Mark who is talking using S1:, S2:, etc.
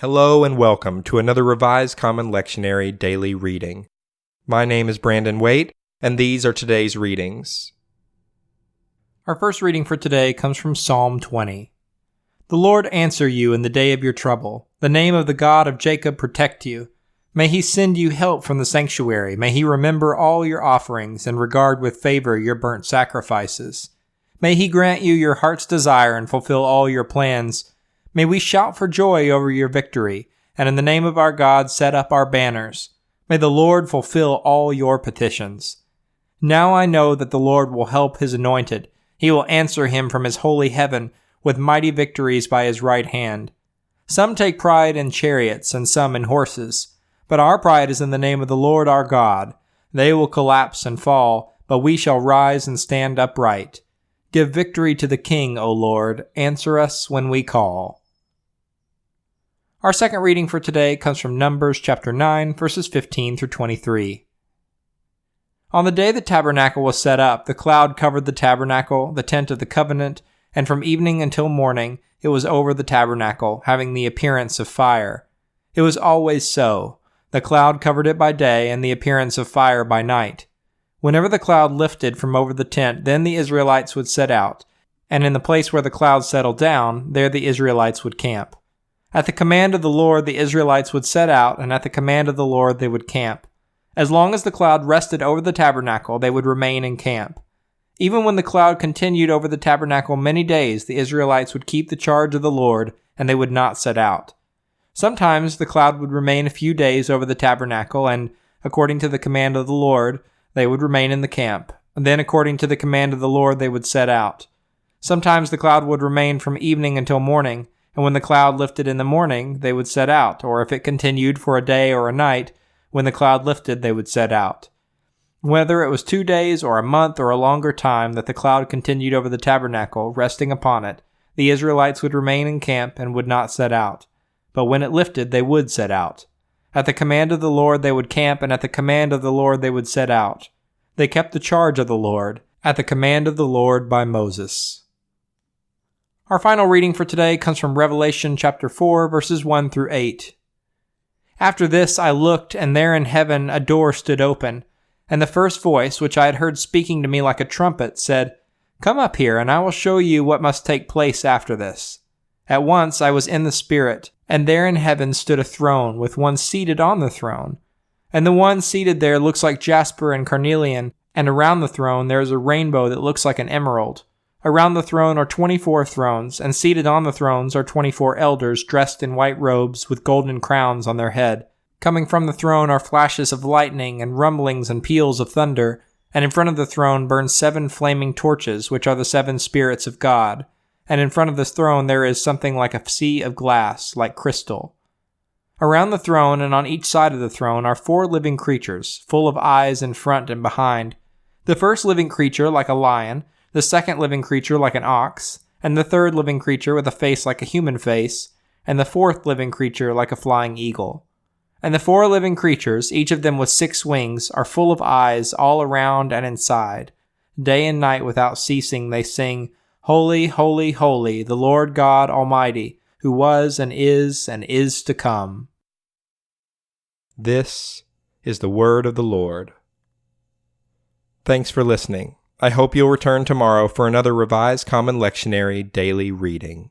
S1: Hello and welcome to another Revised Common Lectionary daily reading. My name is Brandon Waite, and these are today's readings.
S2: Our first reading for today comes from Psalm 20. The Lord answer you in the day of your trouble. The name of the God of Jacob protect you. May he send you help from the sanctuary. May he remember all your offerings and regard with favor your burnt sacrifices. May he grant you your heart's desire and fulfill all your plans. May we shout for joy over your victory, and in the name of our God set up our banners. May the Lord fulfill all your petitions. Now I know that the Lord will help his anointed. He will answer him from his holy heaven with mighty victories by his right hand. Some take pride in chariots and some in horses, but our pride is in the name of the Lord our God. They will collapse and fall, but we shall rise and stand upright. Give victory to the King, O Lord. Answer us when we call. Our second reading for today comes from Numbers chapter 9, verses 15 through 23. On the day the tabernacle was set up, the cloud covered the tabernacle, the tent of the covenant, and from evening until morning it was over the tabernacle, having the appearance of fire. It was always so. The cloud covered it by day, and the appearance of fire by night. Whenever the cloud lifted from over the tent, then the Israelites would set out, and in the place where the cloud settled down, there the Israelites would camp. At the command of the Lord, the Israelites would set out, and at the command of the Lord they would camp. As long as the cloud rested over the tabernacle, they would remain in camp. Even when the cloud continued over the tabernacle many days, the Israelites would keep the charge of the Lord, and they would not set out. Sometimes the cloud would remain a few days over the tabernacle, and, according to the command of the Lord, they would remain in the camp. And then, according to the command of the Lord, they would set out. Sometimes the cloud would remain from evening until morning, and when the cloud lifted in the morning, they would set out, or if it continued for a day or a night, when the cloud lifted, they would set out. Whether it was 2 days or a month or a longer time that the cloud continued over the tabernacle, resting upon it, the Israelites would remain in camp and would not set out. But when it lifted, they would set out. At the command of the Lord they would camp, and at the command of the Lord they would set out. They kept the charge of the Lord, at the command of the Lord by Moses. Our final reading for today comes from Revelation chapter 4, verses 1 through 8. After this I looked, and there in heaven a door stood open, and the first voice, which I had heard speaking to me like a trumpet, said, "Come up here, and I will show you what must take place after this." At once I was in the Spirit, and there in heaven stood a throne, with one seated on the throne. And the one seated there looks like jasper and carnelian, and around the throne there is a rainbow that looks like an emerald. Around the throne are 24 thrones, and seated on the thrones are 24 elders dressed in white robes with golden crowns on their head. Coming from the throne are flashes of lightning and rumblings and peals of thunder, and in front of the throne burn 7 flaming torches, which are the 7 spirits of God. And in front of this throne there is something like a sea of glass, like crystal. Around the throne and on each side of the throne are 4 living creatures, full of eyes in front and behind. The first living creature like a lion, the second living creature like an ox, and the third living creature with a face like a human face, and the fourth living creature like a flying eagle. And the 4 living creatures, each of them with 6 wings, are full of eyes all around and inside. Day and night without ceasing they sing, "Holy, holy, holy, the Lord God Almighty, who was and is to come."
S1: This is the word of the Lord. Thanks for listening. I hope you'll return tomorrow for another Revised Common Lectionary daily reading.